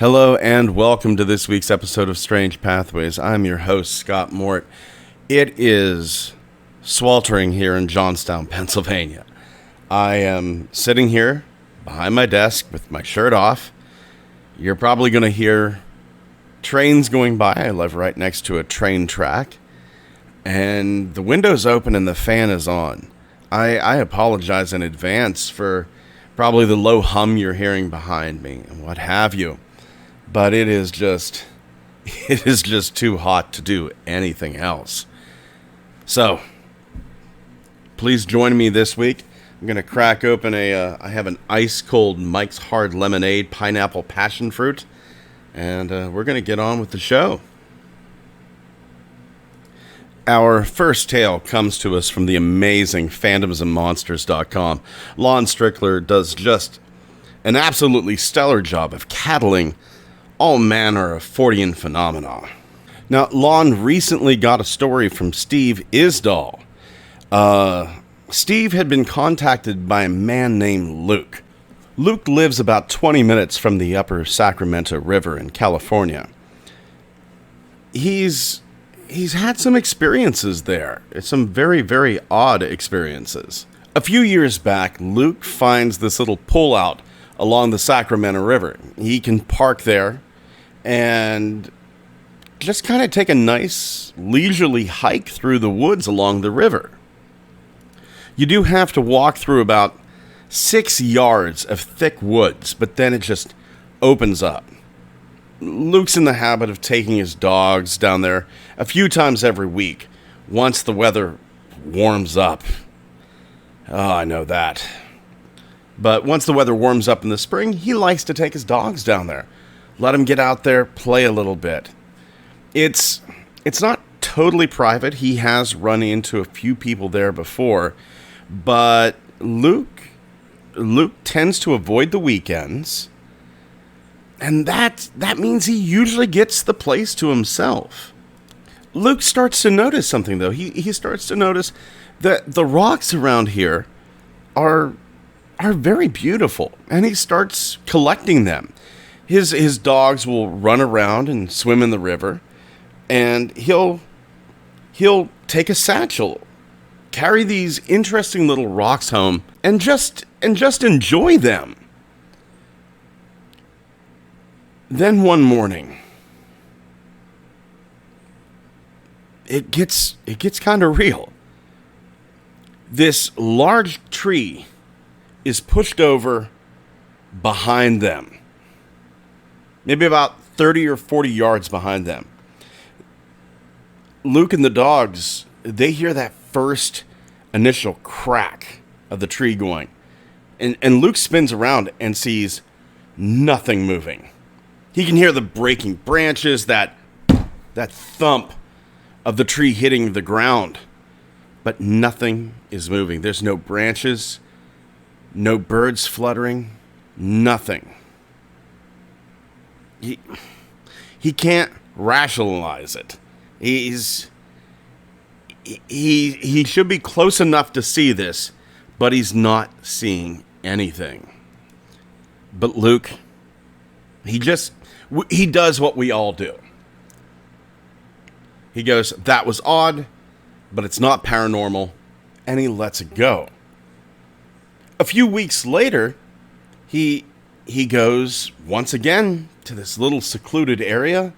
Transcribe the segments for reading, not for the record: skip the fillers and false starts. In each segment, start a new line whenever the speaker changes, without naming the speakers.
Hello and welcome to this week's episode of Strange Pathways. I'm your host, Scott Mort. It is sweltering here in Johnstown, Pennsylvania. I am sitting here behind my desk with my shirt off. You're probably going to hear trains going by. I live right next to a train track. And the window's open and the fan is on. I apologize in advance for probably the low hum you're hearing behind me and what have you. But it is just too hot to do anything else. So, please join me this week. I'm going to crack open I have an ice cold Mike's Hard Lemonade pineapple passion fruit. And we're going to get on with the show. Our first tale comes to us from the amazing phantomsandmonsters.com. Lon Strickler does just an absolutely stellar job of cattling all manner of Fortean phenomena. Now, Lon recently got a story from Steve Isdall. Steve had been contacted by a man named Luke. Luke lives about 20 minutes from the upper Sacramento River in California. He's had some experiences there. It's some very, very odd experiences. A few years back, Luke finds this little pullout along the Sacramento River. He can park there and just kind of take a nice leisurely hike through the woods along the river. You do have to walk through about 6 yards of thick woods, but then it just opens up. Luke's in the habit of taking his dogs down there a few times every week, once the weather warms up. Oh, I know that. But once the weather warms up in the spring, he likes to take his dogs down there. Let them get out there, play a little bit. It's not totally private. He has run into a few people there before, but Luke tends to avoid the weekends, and that means he usually gets the place to himself. Luke starts to notice something, though. He starts to notice that the rocks around here are very beautiful, and he starts collecting them. His dogs will run around and swim in the river, and he'll take a satchel, carry these interesting little rocks home, and just enjoy them. Then one morning, it gets kind of real. This large tree is pushed over behind them. Maybe about 30 or 40 yards behind them. Luke and the dogs, they hear that first initial crack of the tree going. And Luke spins around and sees nothing moving. He can hear the breaking branches, that thump of the tree hitting the ground. But nothing is moving. There's no branches, no birds fluttering, nothing. He can't rationalize it. He should be close enough to see this, but he's not seeing anything. But Luke, he does what we all do. He goes, that was odd, but it's not paranormal, and he lets it go. A few weeks later, he goes once again to this little secluded area.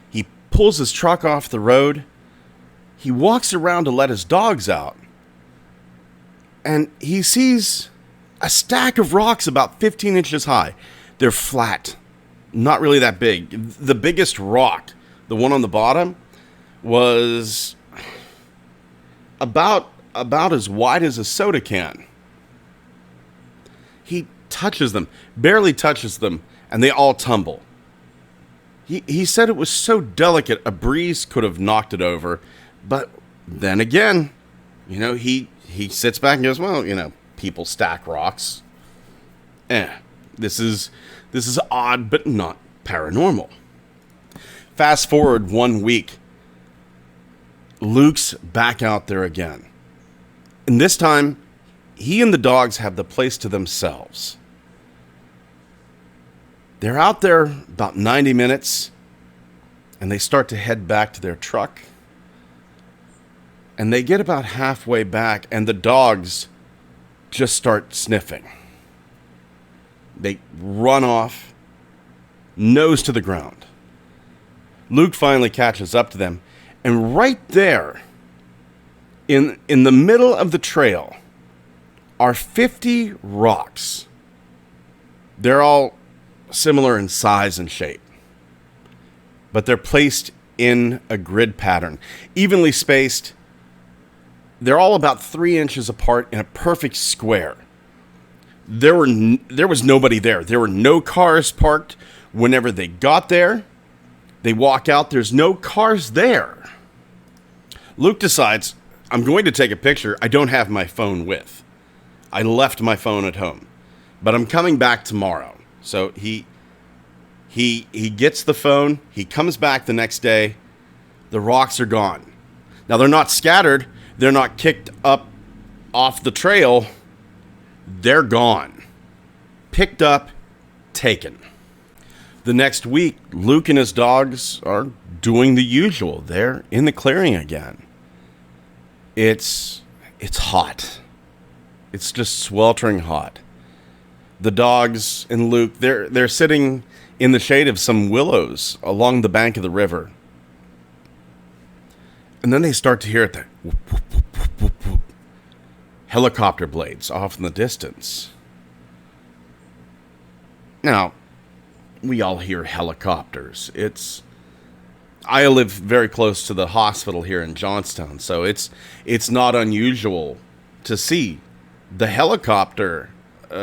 He pulls his truck off the road. He walks around to let his dogs out. And he sees a stack of rocks about 15 inches high. They're flat, not really that big. The biggest rock, the one on the bottom, was about as wide as a soda can. He touches them, barely touches them, and they all tumble. He said it was so delicate a breeze could have knocked it over, but then again, he sits back and goes, well, people stack rocks. This is odd, but not paranormal. Fast forward 1 week, Luke's back out there again. And this time, he and the dogs have the place to themselves. They're out there about 90 minutes, and they start to head back to their truck. And they get about halfway back, and the dogs just start sniffing. They run off, nose to the ground. Luke finally catches up to them, and right there, in the middle of the trail, are 50 rocks. They're all similar in size and shape, but they're placed in a grid pattern, evenly spaced. They're all about 3 inches apart in a perfect square. There was nobody there. There were no cars parked. Whenever they got there, they walk out. There's no cars there. Luke decides, I'm going to take a picture. I don't have my phone with. I left my phone at home, but I'm coming back tomorrow. So he gets the phone. He comes back the next day. The rocks are gone. Now, they're not scattered. They're not kicked up off the trail. They're gone. Picked up, taken. The next week, Luke and his dogs are doing the usual. They're in the clearing again. It's hot. It's just sweltering hot. The dogs and Luke, they're sitting in the shade of some willows along the bank of the river. And then they start to hear the whoop, whoop, whoop, whoop, whoop, whoop. Helicopter blades off in the distance. Now, we all hear helicopters. I live very close to the hospital here in Johnstown, so it's not unusual to see the helicopter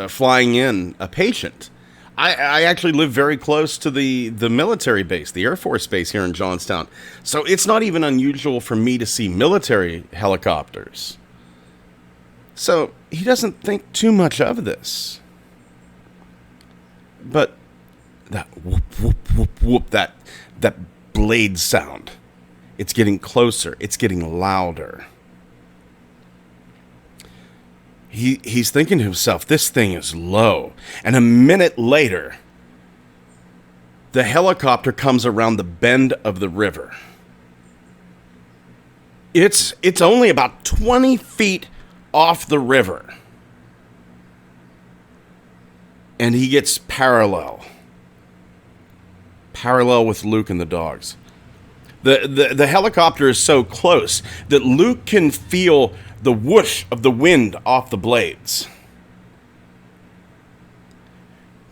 flying in a patient. I actually live very close to the military base, the Air Force base here in Johnstown. So it's not even unusual for me to see military helicopters. So he doesn't think too much of this. But that whoop, whoop, whoop, whoop, that blade sound, it's getting closer. It's getting louder. He's thinking to himself, this thing is low. And a minute later, the helicopter comes around the bend of the river. It's only about 20 feet off the river. And he gets parallel with Luke and the dogs. The helicopter is so close that Luke can feel the whoosh of the wind off the blades.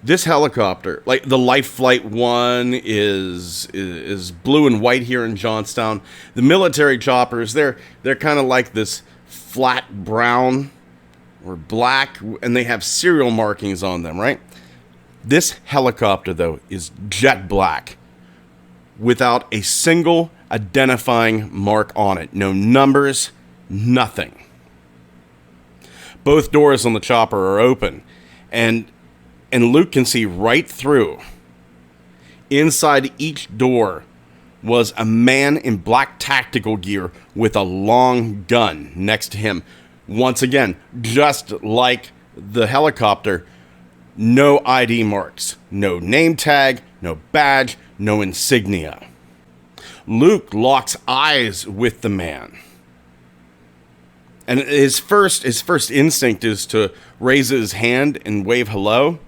This helicopter, like the Life Flight 1, is blue and white here in Johnstown. The military choppers, they're kind of like this flat brown or black, and they have serial markings on them, right? This helicopter, though, is jet black without a single identifying mark on it. No numbers, nothing. Both doors on the chopper are open, and Luke can see right through. Inside each door was a man in black tactical gear with a long gun next to him. Once again, just like the helicopter, no ID marks, no name tag, no badge, no insignia. Luke locks eyes with the man. And his first instinct is to raise his hand and wave hello.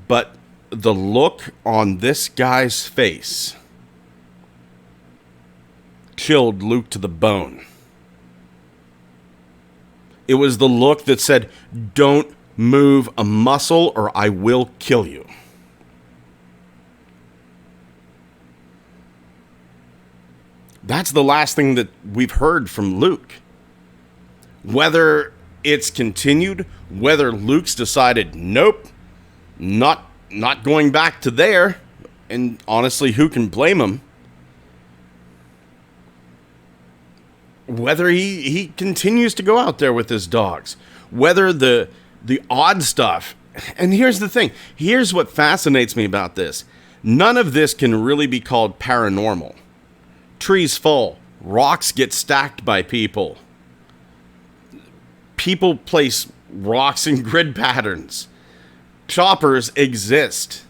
But the look on this guy's face chilled Luke to the bone. It was the look that said, "Don't move a muscle or I will kill you." That's the last thing that we've heard from Luke. Whether it's continued, whether Luke's decided, nope, not going back to there, and honestly, who can blame him? Whether he continues to go out there with his dogs, whether the odd stuff. And here's the thing. Here's what fascinates me about this. None of this can really be called paranormal. Trees fall. Rocks get stacked by people. People place rocks in grid patterns. Choppers exist.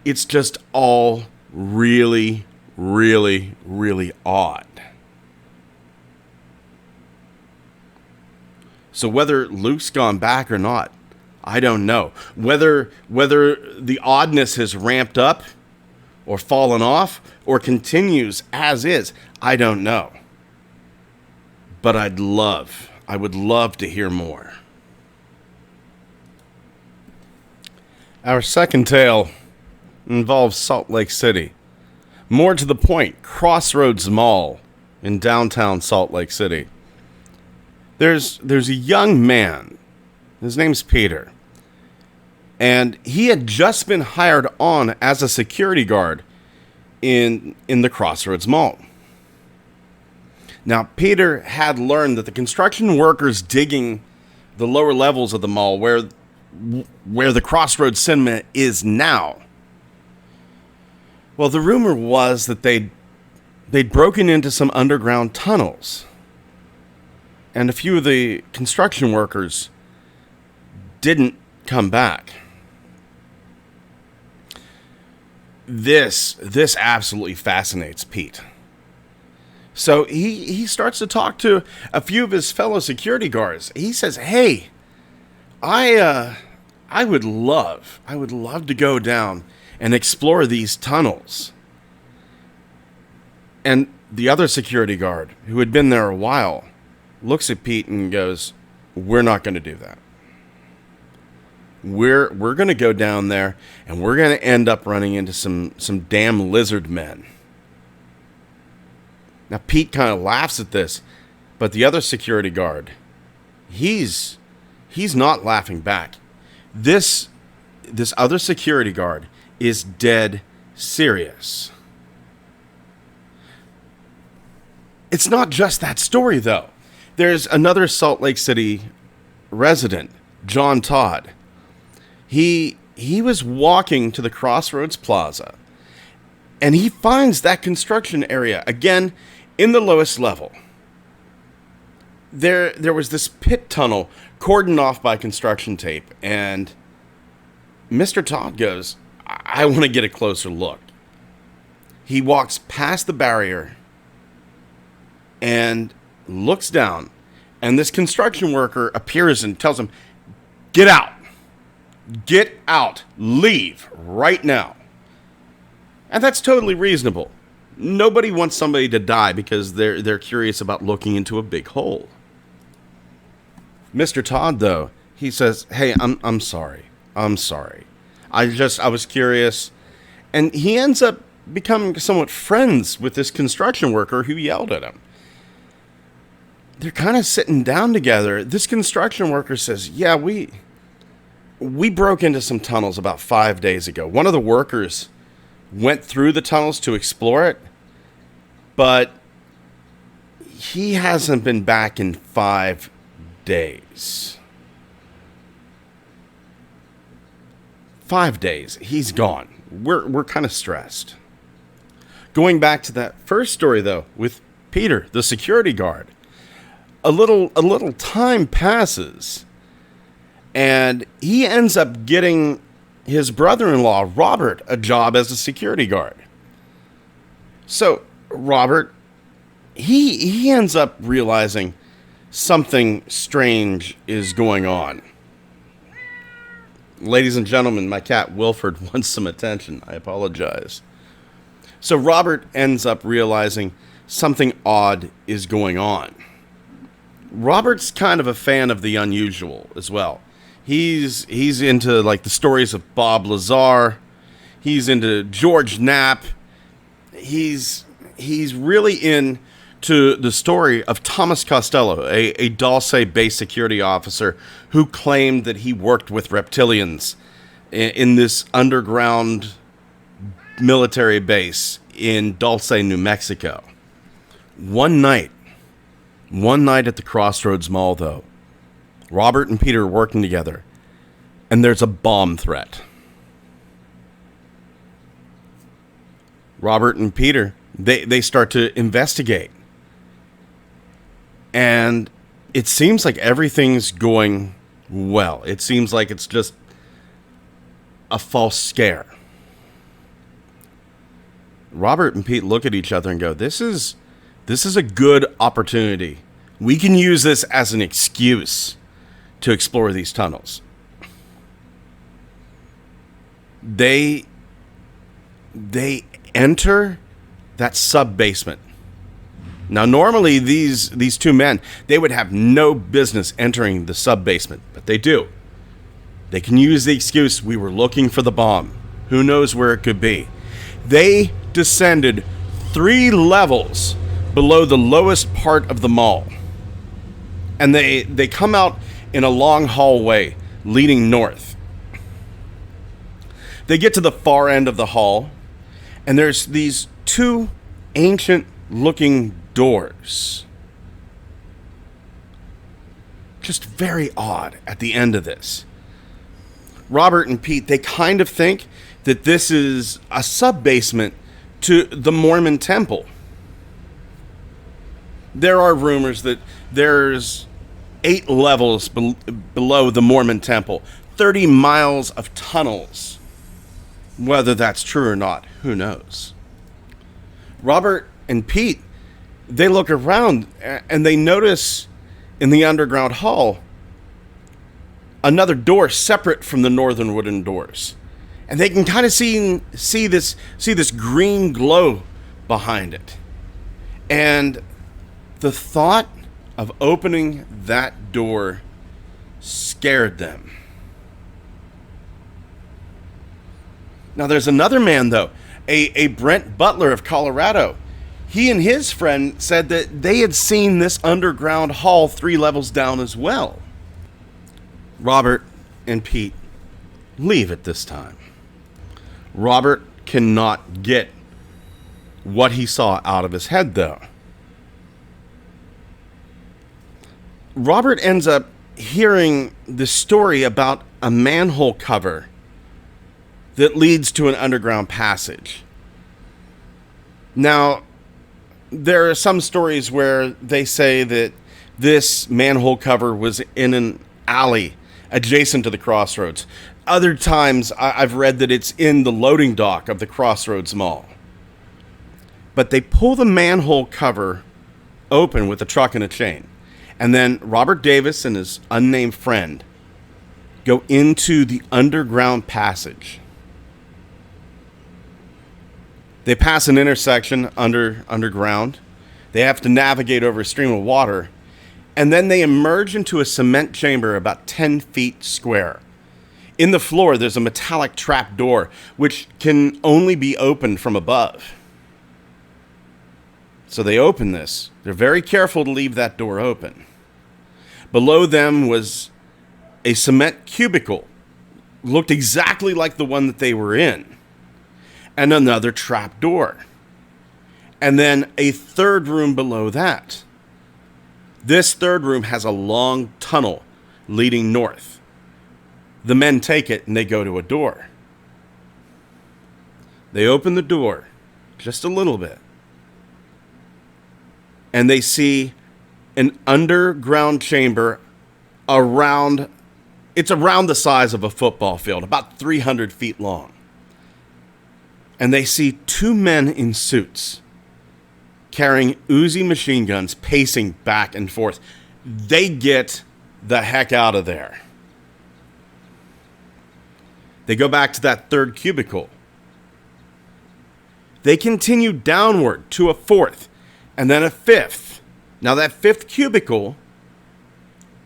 It's just all really, really, really odd. So whether Luke's gone back or not, I don't know. Whether the oddness has ramped up or fallen off or continues as is, I don't know. But I would love to hear more. Our second tale involves Salt Lake City. More to the point, Crossroads Mall in downtown Salt Lake City. There's a young man. His name's Peter. And he had just been hired on as a security guard in the Crossroads Mall. Now, Peter had learned that the construction workers digging the lower levels of the mall where the Crossroads Cinema is now, well, the rumor was that they'd broken into some underground tunnels. And a few of the construction workers didn't come back. This absolutely fascinates Pete. So he starts to talk to a few of his fellow security guards. He says, "Hey, I would love to go down and explore these tunnels." And the other security guard, who had been there a while, looks at Pete and goes, "We're not going to do that. We're going to go down there and we're going to end up running into some damn lizard men." Now, Pete kind of laughs at this, but the other security guard, he's not laughing back. This other security guard is dead serious. It's not just that story, though. There's another Salt Lake City resident, John Todd. He was walking to the Crossroads Plaza, and he finds that construction area, again, in the lowest level. There was this pit tunnel cordoned off by construction tape, and Mr. Todd goes, "I want to get a closer look." He walks past the barrier and looks down, and this construction worker appears and tells him, "Get out! Get out! Leave right now!" And that's totally reasonable. Nobody wants somebody to die because they're curious about looking into a big hole. Mr. Todd, though, he says, "Hey, I'm sorry. I'm sorry. I was curious." And he ends up becoming somewhat friends with this construction worker who yelled at him. They're kind of sitting down together. This construction worker says, "Yeah, we broke into some tunnels about 5 days ago. One of the workers went through the tunnels to explore it, but he hasn't been back in 5 days. 5 days. He's gone. We're kind of stressed." Going back to that first story, though, with Peter, the security guard, a little time passes, and he ends up getting his brother-in-law, Robert, a job as a security guard. So Robert, he ends up realizing something strange is going on. Ladies and gentlemen, my cat Wilford wants some attention. I apologize. So Robert ends up realizing something odd is going on. Robert's kind of a fan of the unusual as well. He's into like the stories of Bob Lazar. He's into George Knapp. He's really into the story of Thomas Costello, a Dulce-based security officer who claimed that he worked with reptilians in this underground military base in Dulce, New Mexico. One night at the Crossroads Mall, though, Robert and Peter are working together, and there's a bomb threat. Robert and Peter, they start to investigate. And it seems like everything's going well. It seems like it's just a false scare. Robert and Pete look at each other and go, this is a good opportunity. We can use this as an excuse to explore these tunnels. They enter that sub-basement. Now, normally, these two men, they would have no business entering the sub-basement, but they do. They can use the excuse, we were looking for the bomb. Who knows where it could be? They descended 3 levels below the lowest part of the mall. And they come out in a long hallway leading north. They get to the far end of the hall, and there's these 2 ancient-looking doors. Just very odd at the end of this. Robert and Pete, they kind of think that this is a sub-basement to the Mormon temple. There are rumors that there's 8 levels below the Mormon temple, 30 miles of tunnels. Whether that's true or not, who knows? Robert and Pete, they look around and they notice in the underground hall another door separate from the northern wooden doors. And they can kind of see this green glow behind it. And the thought of opening that door scared them. Now there's another man, though, a Brent Butler of Colorado. He and his friend said that they had seen this underground hall 3 levels down as well. Robert and Pete leave at this time. Robert cannot get what he saw out of his head, though. Robert ends up hearing the story about a manhole cover that leads to an underground passage. Now, there are some stories where they say that this manhole cover was in an alley adjacent to the crossroads. Other times, I've read that it's in the loading dock of the Crossroads Mall. But they pull the manhole cover open with a truck and a chain. And then Robert Davis and his unnamed friend go into the underground passage. They pass an intersection underground. They have to navigate over a stream of water. And then they emerge into a cement chamber about 10 feet square. In the floor, there's a metallic trap door, which can only be opened from above. So they open this. They're very careful to leave that door open. Below them was a cement cubicle. Looked exactly like the one that they were in. And another trap door. And then a third room below that. This third room has a long tunnel leading north. The men take it and they go to a door. They open the door just a little bit. And they see an underground chamber around the size of a football field, about 300 feet long. And they see 2 men in suits carrying Uzi machine guns pacing back and forth. They get the heck out of there. They go back to that third cubicle. They continue downward to a 4th and then a 5th. Now that 5th cubicle,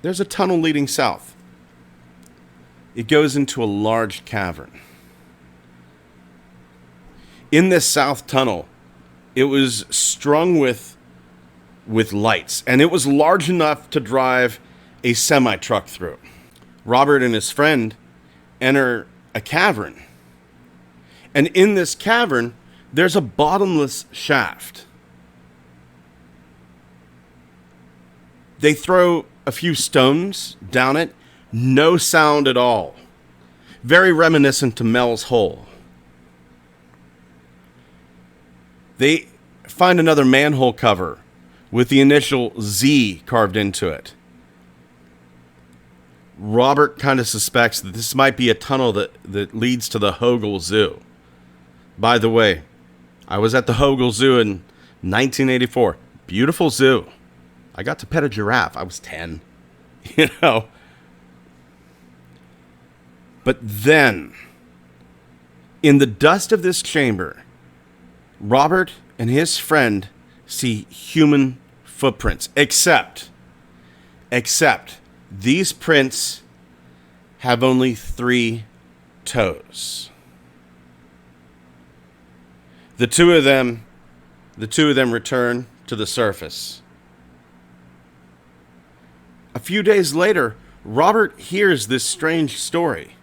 there's a tunnel leading south. It goes into a large cavern. In this south tunnel, it was strung with lights, and it was large enough to drive a semi-truck through. Robert and his friend enter a cavern. And in this cavern, there's a bottomless shaft. They throw a few stones down it. No sound at all. Very reminiscent to Mel's Hole. They find another manhole cover with the initial Z carved into it. Robert kind of suspects that this might be a tunnel that leads to the Hogle Zoo. By the way, I was at the Hogle Zoo in 1984. Beautiful zoo. I got to pet a giraffe. I was 10. You know. But then, in the dust of this chamber, Robert and his friend see human footprints. Except these prints have only 3 toes. The two of them return to the surface. A few days later, Robert hears this strange story.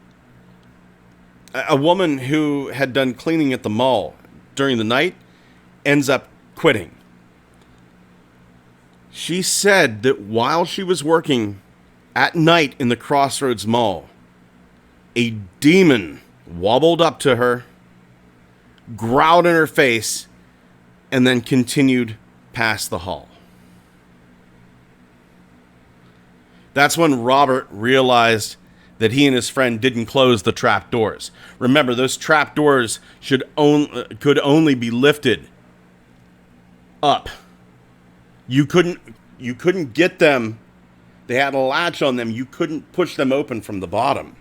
A woman who had done cleaning at the mall during the night ends up quitting. She said that while she was working at night in the Crossroads Mall, a demon wobbled up to her, growled in her face, and then continued past the hall. That's when Robert realized that he and his friend didn't close the trap doors. Remember, those trap doors could only be lifted up. You couldn't get them. They had a latch on them. You couldn't push them open from the bottom.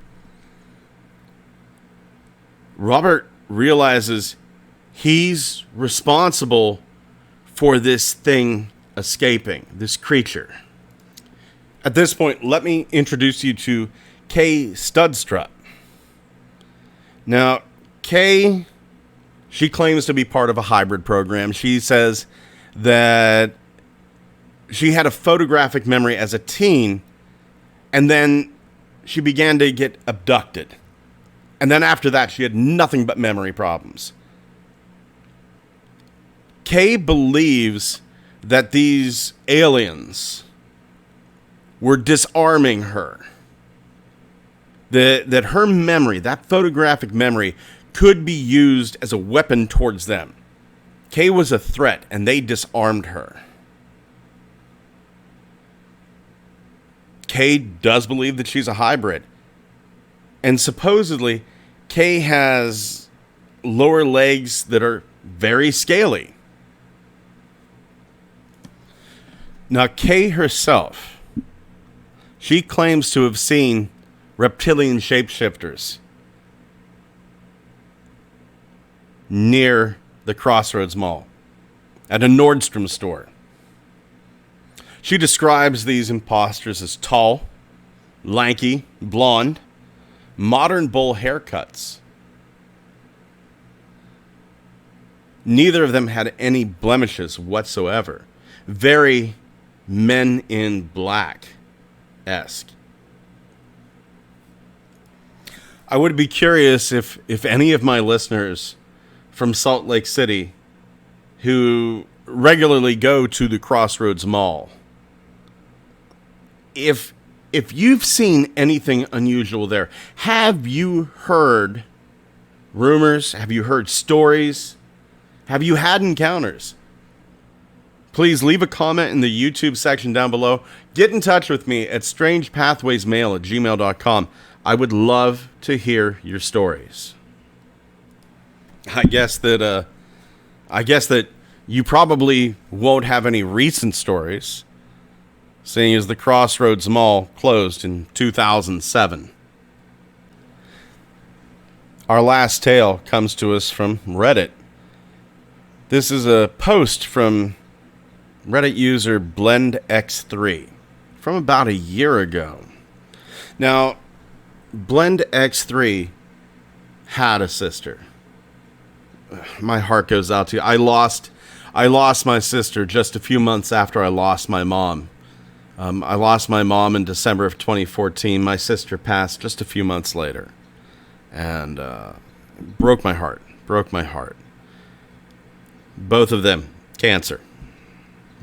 Robert realizes he's responsible for this thing escaping, this creature. At this point, let me introduce you to Kay Studstrup. Now, Kay, she claims to be part of a hybrid program. She says that she had a photographic memory as a teen, and then she began to get abducted. And then after that, she had nothing but memory problems. Kay believes that these aliens were disarming her. That her memory, that photographic memory, could be used as a weapon towards them. Kay was a threat, and they disarmed her. Kay does believe that she's a hybrid. And supposedly, Kay has lower legs that are very scaly. Now, Kay herself, she claims to have seen reptilian shapeshifters near the Crossroads Mall at a Nordstrom store. She describes these imposters as tall, lanky, blonde, modern bowl haircuts. Neither of them had any blemishes whatsoever. Very Men in Black-esque. I would be curious if any of my listeners from Salt Lake City who regularly go to the Crossroads Mall, if you've seen anything unusual there, have you heard rumors? Have you heard stories? Have you had encounters? Please leave a comment in the YouTube section down below. Get in touch with me at strangepathwaysmail@gmail.com. I would love to hear your stories. I guess that you probably won't have any recent stories, seeing as the Crossroads Mall closed in 2007. Our last tale comes to us from Reddit. This is a post from Reddit user BlendX3 from about a year ago. Now, BlendX3 had a sister. My heart goes out to you. I lost my sister just a few months after I lost my mom. I lost my mom in December of 2014. My sister passed just a few months later. And broke my heart. Both of them, cancer.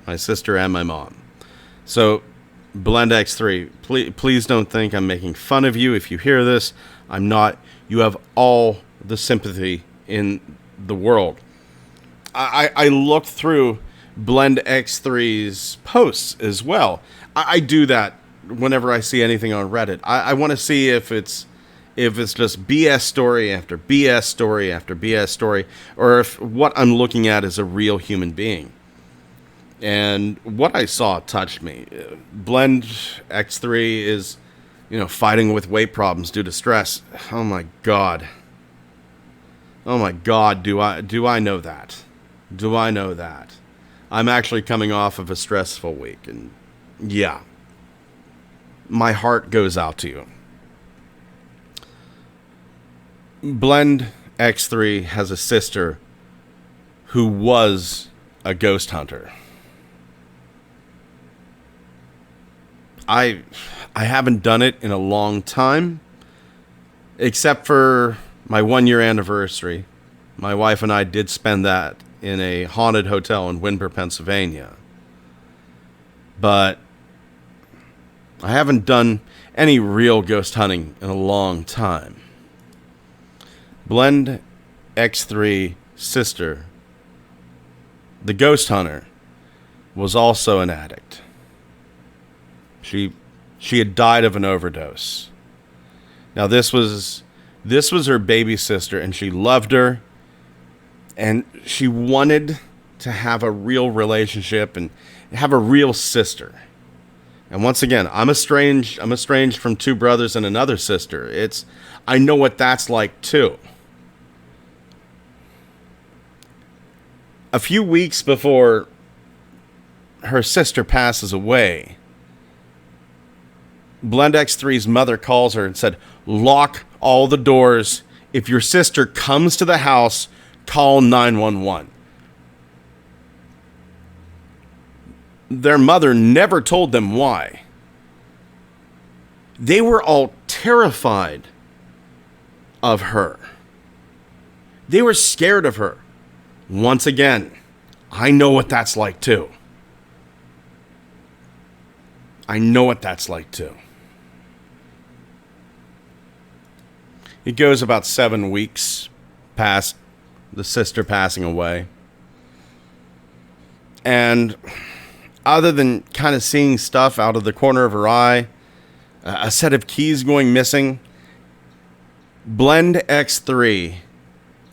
My sister and my mom. So, BlendX3, please don't think I'm making fun of you if you hear this. I'm not. You have all the sympathy in the world. I looked through BlendX3's posts as well. I do that whenever I see anything on Reddit. I want to see if it's if it's just BS story after BS story after BS story, or if what I'm looking at is a real human being. And what I saw touched me. Blend X3 is, fighting with weight problems due to stress. Oh my God. Oh my God, do I know that? Do I know that? I'm actually coming off of a stressful week, and yeah. My heart goes out to you. Blend X3 has a sister who was a ghost hunter. I haven't done it in a long time, except for my 1-year anniversary. My wife and I did spend that in a haunted hotel in Windber, Pennsylvania. But I haven't done any real ghost hunting in a long time. Blend X3 sister, the ghost hunter, was also an addict. She had died of an overdose. Now this was her baby sister, and she loved her, and she wanted to have a real relationship and have a real sister. And once again, I'm estranged from 2 brothers and another sister. I know what that's like too. A few weeks before her sister passes away, Blend X3's mother calls her and said, "Lock all the doors. If your sister comes to the house, call 911. Their mother never told them why. They were all terrified of her. They were scared of her. Once again, I know what that's like too. I know what that's like too. It goes about 7 weeks past the sister passing away. And other than kind of seeing stuff out of the corner of her eye, a set of keys going missing, Blend X3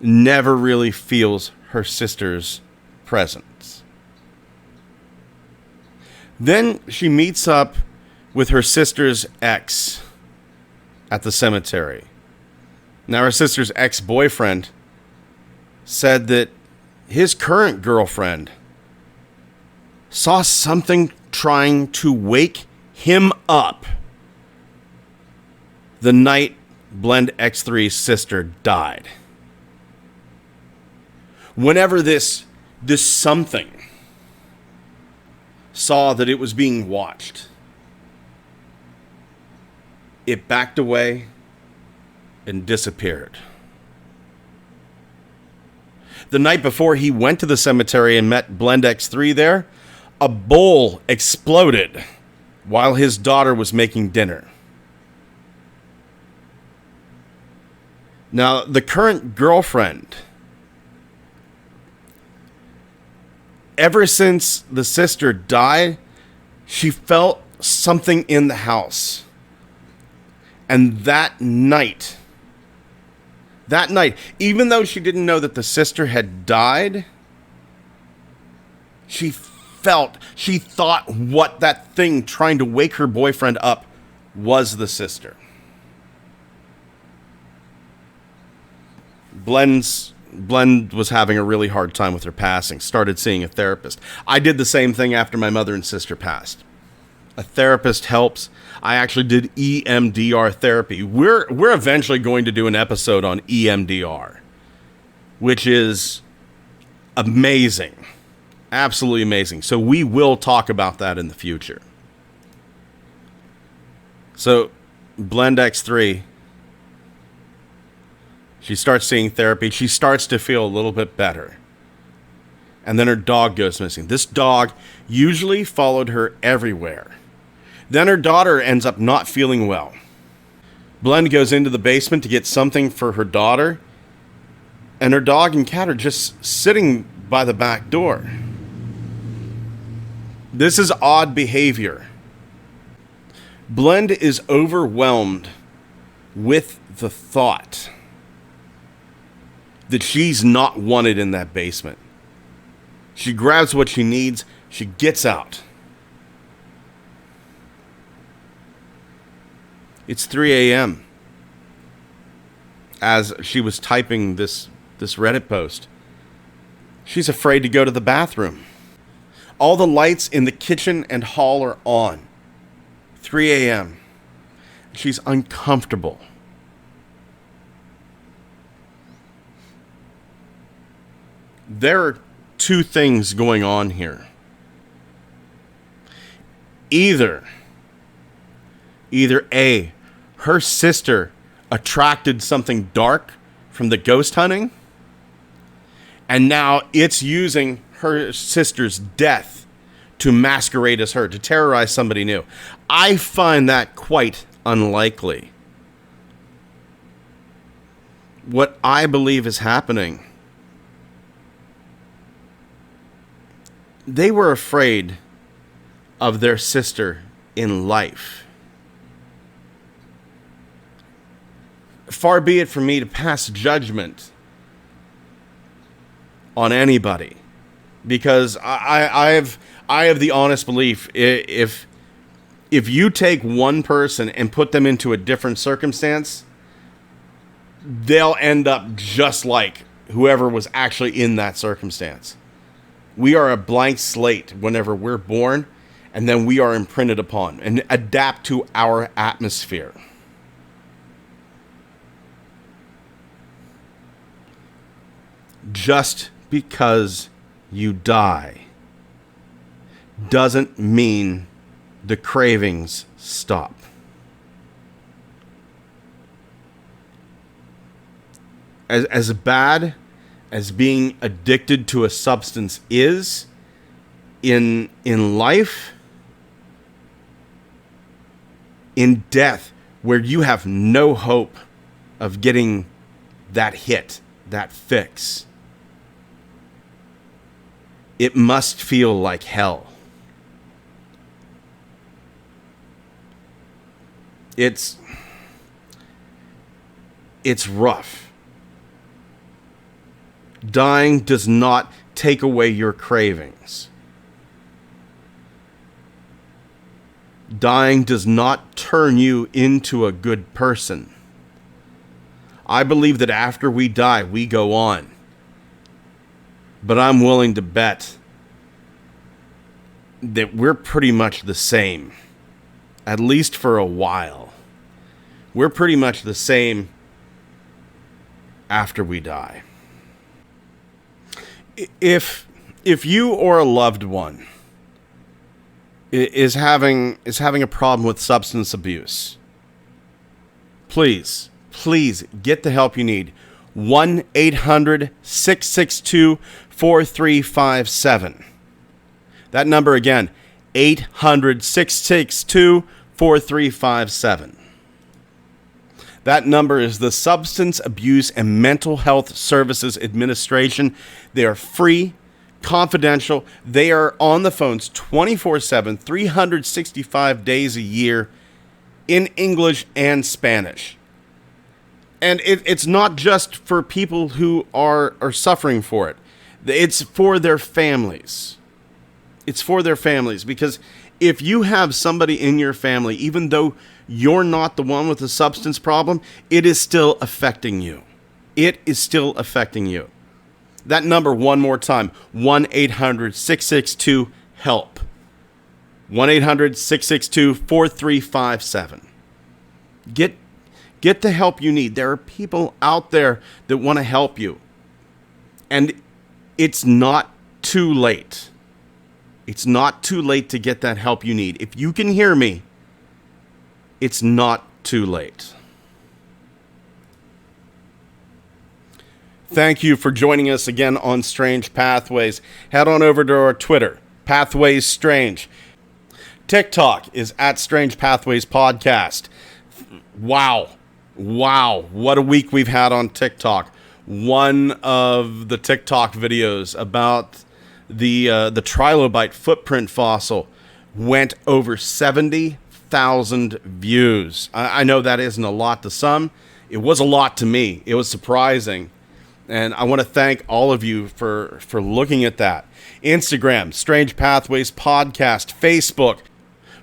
never really feels her sister's presence. Then she meets up with her sister's ex at the cemetery. Now, her sister's ex-boyfriend said that his current girlfriend saw something trying to wake him up the night Blend X3's sister died. Whenever this something saw that it was being watched, it backed away and disappeared. The night before he went to the cemetery and met Blend X3 there, a bowl exploded while his daughter was making dinner. Now, the current girlfriend, ever since the sister died, she felt something in the house. And that night, even though she didn't know that the sister had died, she thought what that thing trying to wake her boyfriend up was the sister. Blend was having a really hard time with her passing, started seeing a therapist. I did the same thing after my mother and sister passed. A therapist helps. I actually did EMDR therapy. We're eventually going to do an episode on EMDR, which is amazing. Absolutely amazing. So we will talk about that in the future. So Blend X3, she starts seeing therapy. She starts to feel a little bit better. And then her dog goes missing. This dog usually followed her everywhere. Then her daughter ends up not feeling well. Blend goes into the basement to get something for her daughter, and her dog and cat are just sitting by the back door. This is odd behavior. Blend is overwhelmed with the thought that she's not wanted in that basement. She grabs what she needs. She gets out. It's 3 a.m. as she was typing this Reddit post. She's afraid to go to the bathroom. All the lights in the kitchen and hall are on. 3 a.m. She's uncomfortable. There are two things going on here. Either A, her sister attracted something dark from the ghost hunting, and now it's using her sister's death to masquerade as her, to terrorize somebody new. I find that quite unlikely. What I believe is happening, they were afraid of their sister in life. Far be it from me to pass judgment on anybody, because I have the honest belief, if you take one person and put them into a different circumstance, they'll end up just like whoever was actually in that circumstance. We are a blank slate whenever we're born, and then we are imprinted upon and adapt to our atmosphere. Just because you die doesn't mean the cravings stop. As bad as being addicted to a substance is in life, in death, where you have no hope of getting that hit, that fix, it must feel like hell. It's rough. Dying does not take away your cravings. Dying does not turn you into a good person. I believe that after we die, we go on. But I'm willing to bet that we're pretty much the same, at least for a while. We're pretty much the same after we die. If you or a loved one is having a problem with substance abuse, please get the help you need. 1-800-662-4357. That number again, 800-662-4357. That number is the Substance Abuse and Mental Health Services Administration. They are free, confidential. They are on the phones 24/7, 365 days a year in English and Spanish. And it's not just for people who are suffering for it. It's for their families. It's for their families, because if you have somebody in your family, even though you're not the one with the substance problem, it is still affecting you. It is still affecting you. That number one more time, 1-800-662-HELP. 1-800-662-4357. Get the help you need. There are people out there that want to help you. And it's not too late. It's not too late to get that help you need. If you can hear me, it's not too late. Thank you for joining us again on Strange Pathways. Head on over to our Twitter, Pathways Strange. TikTok is at Strange Pathways Podcast. Wow, what a week we've had on TikTok. One of the TikTok videos about the trilobite footprint fossil went over 70 100,000 views. I know that isn't a lot to some. It was a lot to me. It was surprising. And I want to thank all of you for looking at that. Instagram, Strange Pathways Podcast, Facebook.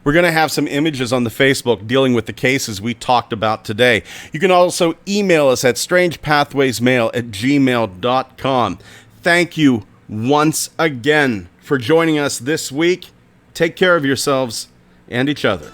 We're going to have some images on the Facebook dealing with the cases we talked about today. You can also email us at strangepathwaysmail@gmail.com. Thank you once again for joining us this week. Take care of yourselves and each other.